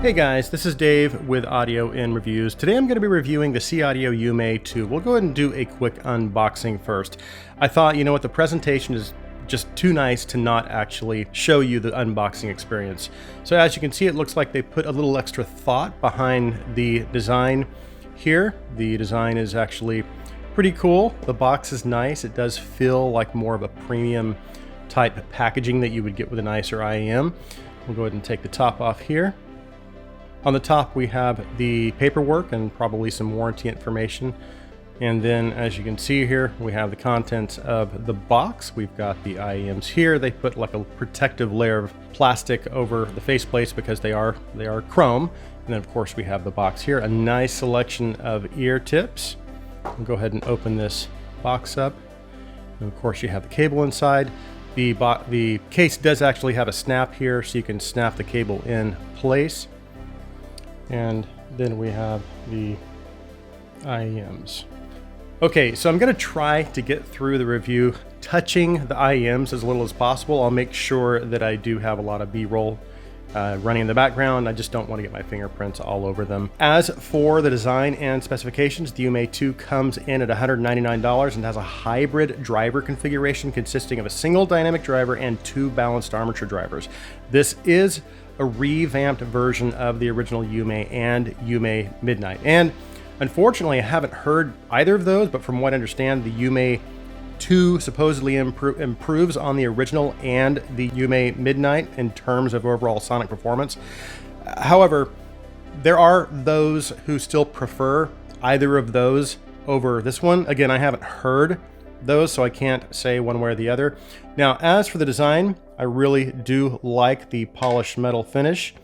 Hey guys, this is Dave with Audio in Reviews. Today I'm going to be reviewing the SeeAudio Yume 2. We'll go ahead and do a quick unboxing first. I thought, you know what, the presentation is just too nice to not actually show you the unboxing experience. So as you can see, it looks like they put a little extra thought behind the design here. The design is actually pretty cool. The box is nice. It does feel like more of a premium type packaging that you would get with a nicer IEM. We'll go ahead and take the top off here. On the top we have the paperwork and probably some warranty information. And then as you can see here, we have the contents of the box. We've got the IEMs here. They put like a protective layer of plastic over the faceplates because they are chrome. And then of course we have the box here, a nice selection of ear tips. We'll go ahead and open this box up. And of course you have the cable inside. The case does actually have a snap here, so you can snap the cable in place. And then we have the IEMs. Okay, so I'm going to try to get through the review touching the IEMs as little as possible. I'll make sure that I do have a lot of B-roll running in the background. I just don't want to get my fingerprints all over them. As for the design and specifications, the Yume 2 comes in at $199 and has a hybrid driver configuration consisting of a single dynamic driver and 2 balanced armature drivers. This is a revamped version of the original Yume and Yume Midnight. And unfortunately, I haven't heard either of those, but from what I understand, the Yume 2 supposedly improves on the original and the Yume Midnight in terms of overall sonic performance. However, there are those who still prefer either of those over this one. Again, I haven't heard those, so I can't say one way or the other. Now, as for the design, I really do like the polished metal finish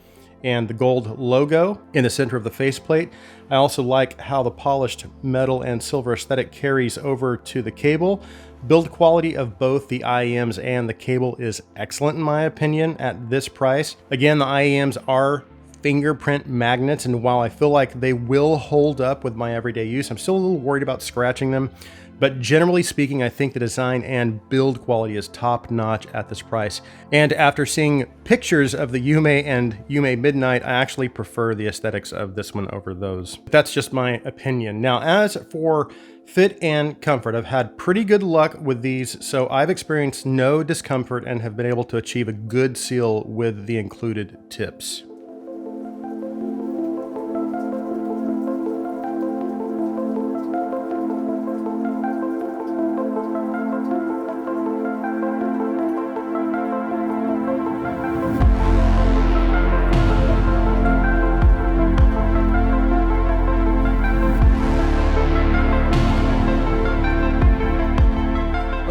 and the gold logo in the center of the faceplate. I also like how the polished metal and silver aesthetic carries over to the cable. Build quality of both the IEMs and the cable is excellent in my opinion at this price. Again, the IEMs are fingerprint magnets, and while I feel like they will hold up with my everyday use, I'm still a little worried about scratching them. But generally speaking, I think the design and build quality is top notch at this price. And after seeing pictures of the Yume and Yume Midnight, I actually prefer the aesthetics of this one over those. That's just my opinion. Now, as for fit and comfort, I've had pretty good luck with these, so I've experienced no discomfort and have been able to achieve a good seal with the included tips.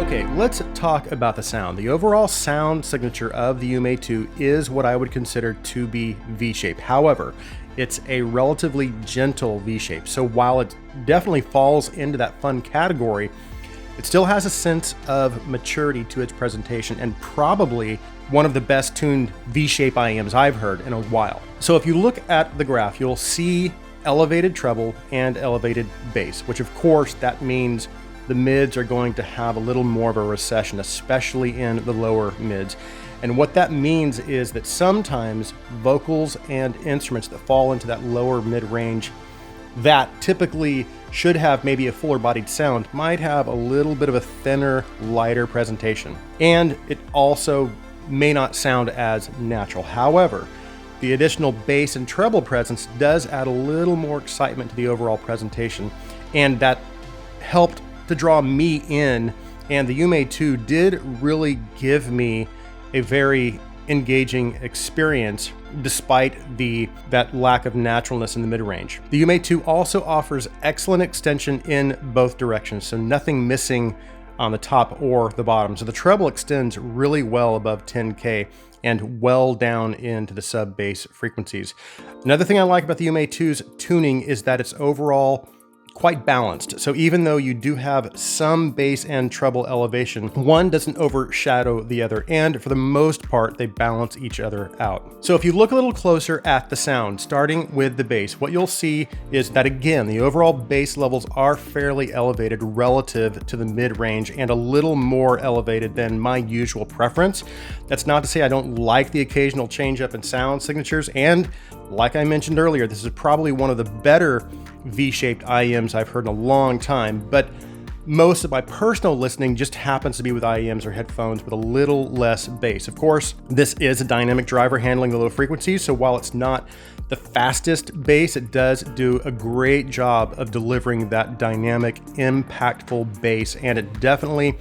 Okay, let's talk about the sound. The overall sound signature of the Yume 2 is what I would consider to be V-shape. However, it's a relatively gentle V-shape. So while it definitely falls into that fun category, it still has a sense of maturity to its presentation and probably one of the best tuned V-shape IEMs I've heard in a while. So if you look at the graph, you'll see elevated treble and elevated bass, which of course that means the mids are going to have a little more of a recession, especially in the lower mids. And what that means is that sometimes vocals and instruments that fall into that lower mid-range that typically should have maybe a fuller bodied sound might have a little bit of a thinner, lighter presentation. And it also may not sound as natural. However, the additional bass and treble presence does add a little more excitement to the overall presentation, and that helped to draw me in, and the Yume 2 did really give me a very engaging experience despite that lack of naturalness in the mid-range. The Yume 2 also offers excellent extension in both directions, so nothing missing on the top or the bottom. So the treble extends really well above 10K and well down into the sub-bass frequencies. Another thing I like about the Yume 2's tuning is that it's overall quite balanced. So even though you do have some bass and treble elevation, one doesn't overshadow the other, and for the most part, they balance each other out. So if you look a little closer at the sound, starting with the bass, what you'll see is that again, the overall bass levels are fairly elevated relative to the mid-range and a little more elevated than my usual preference. That's not to say I don't like the occasional change up in sound signatures, and Like I mentioned earlier, this is probably one of the better V-shaped IEMs I've heard in a long time, but most of my personal listening just happens to be with IEMs or headphones with a little less bass. Of course, this is a dynamic driver handling the low frequencies, so while it's not the fastest bass, it does do a great job of delivering that dynamic, impactful bass, and it definitely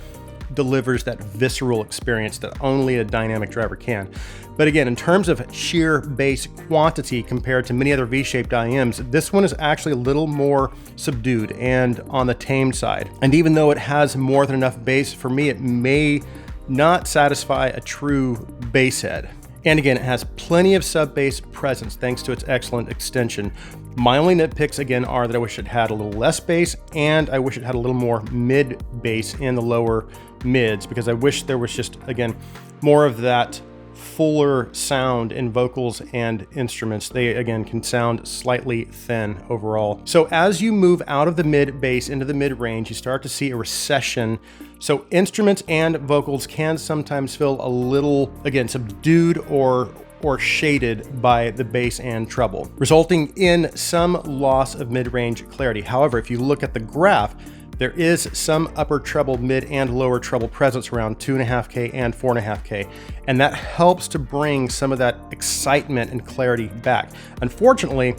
delivers that visceral experience that only a dynamic driver can. But again, in terms of sheer bass quantity compared to many other V-shaped IEMs, this one is actually a little more subdued and on the tamed side. And even though it has more than enough bass, for me, it may not satisfy a true bass head. And again, it has plenty of sub-bass presence thanks to its excellent extension. My only nitpicks, again, are that I wish it had a little less bass, and I wish it had a little more mid bass in the lower mids, because I wish there was just, again, more of that fuller sound in vocals and instruments. They, again, can sound slightly thin overall. So as you move out of the mid bass into the mid range, you start to see a recession. So instruments and vocals can sometimes feel a little, again, subdued or shaded by the bass and treble, resulting in some loss of mid-range clarity. However, if you look at the graph, there is some upper treble, mid and lower treble presence around 2.5K and 4.5K, and that helps to bring some of that excitement and clarity back. Unfortunately,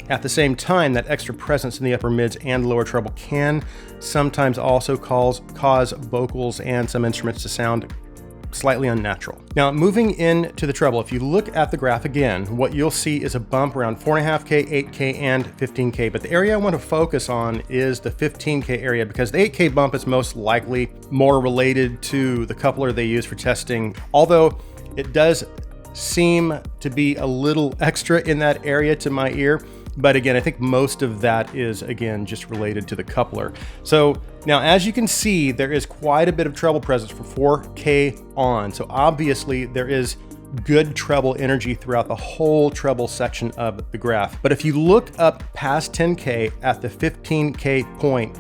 at the same time, that extra presence in the upper mids and lower treble can sometimes also cause vocals and some instruments to sound slightly unnatural. Now, moving into the treble, if you look at the graph again, what you'll see is a bump around 4.5K, 8K, and 15K. But the area I want to focus on is the 15K area, because the 8K bump is most likely more related to the coupler they use for testing, although it does seem to be a little extra in that area to my ear. But again, I think most of that is, again, just related to the coupler. So now, as you can see, there is quite a bit of treble presence for 4K on. So obviously there is good treble energy throughout the whole treble section of the graph. But if you look up past 10K at the 15K point,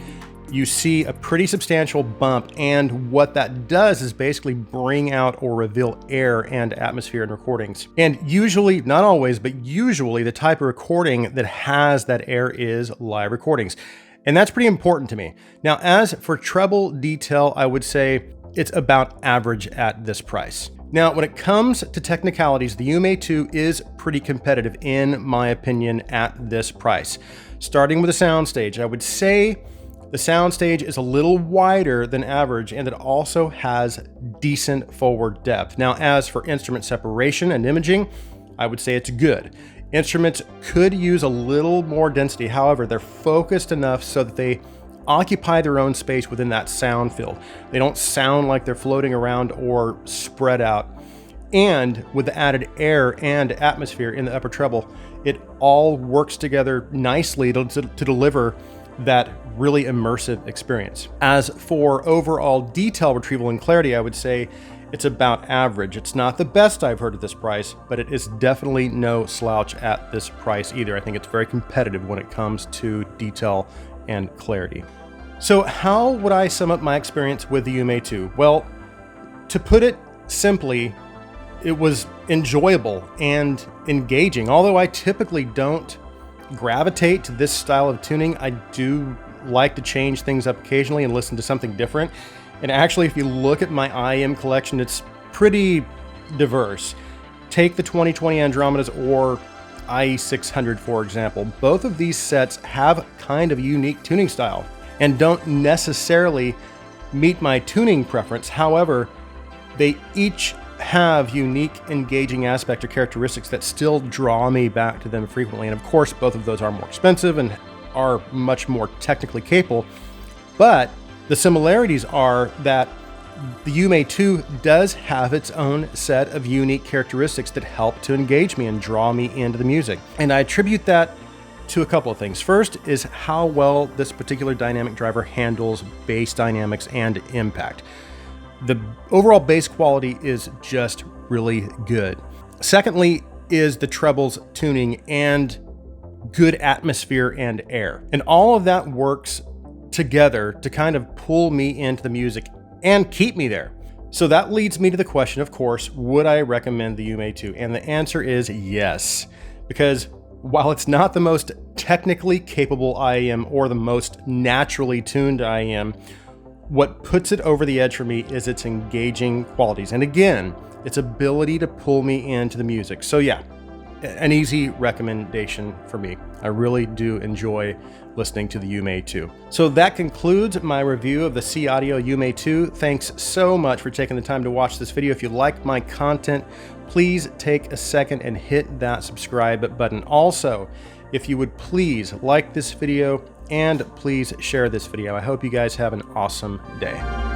you see a pretty substantial bump, and what that does is basically bring out or reveal air and atmosphere in recordings. And usually, not always, but usually the type of recording that has that air is live recordings. And that's pretty important to me. Now, as for treble detail, I would say it's about average at this price. Now, when it comes to technicalities, the Yume 2 is pretty competitive in my opinion at this price. Starting with the soundstage, I would say the soundstage is a little wider than average, and it also has decent forward depth. Now, as for instrument separation and imaging, I would say it's good. Instruments could use a little more density. However, they're focused enough so that they occupy their own space within that sound field. They don't sound like they're floating around or spread out. And with the added air and atmosphere in the upper treble, it all works together nicely to deliver that really immersive experience. As for overall detail retrieval and clarity, I would say it's about average. It's not the best I've heard at this price, but it is definitely no slouch at this price either. I think it's very competitive when it comes to detail and clarity. So how would I sum up my experience with the Yume 2? Well, to put it simply, it was enjoyable and engaging. Although I typically don't gravitate to this style of tuning, I do like to change things up occasionally and listen to something different. And actually, if you look at my IEM collection, it's pretty diverse. Take the 2020 Andromedas or IE600, for example. Both of these sets have kind of a unique tuning style and don't necessarily meet my tuning preference. However, they each have unique engaging aspects or characteristics that still draw me back to them frequently. And of course, both of those are more expensive and are much more technically capable. But the similarities are that the Yume 2 does have its own set of unique characteristics that help to engage me and draw me into the music. And I attribute that to a couple of things. First is how well this particular dynamic driver handles bass dynamics and impact. The overall bass quality is just really good. Secondly is the treble's tuning and good atmosphere and air. And all of that works together to kind of pull me into the music and keep me there. So that leads me to the question, of course, would I recommend the Yume 2? And the answer is yes, because While it's not the most technically capable IEM or the most naturally tuned IEM, what puts it over the edge for me is its engaging qualities. And again, its ability to pull me into the music. So yeah, an easy recommendation for me. I really do enjoy listening to the Yume 2. So that concludes my review of the SeeAudio Yume 2. Thanks so much for taking the time to watch this video. If you like my content, please take a second and hit that subscribe button. Also, if you would please like this video and please share this video. I hope you guys have an awesome day.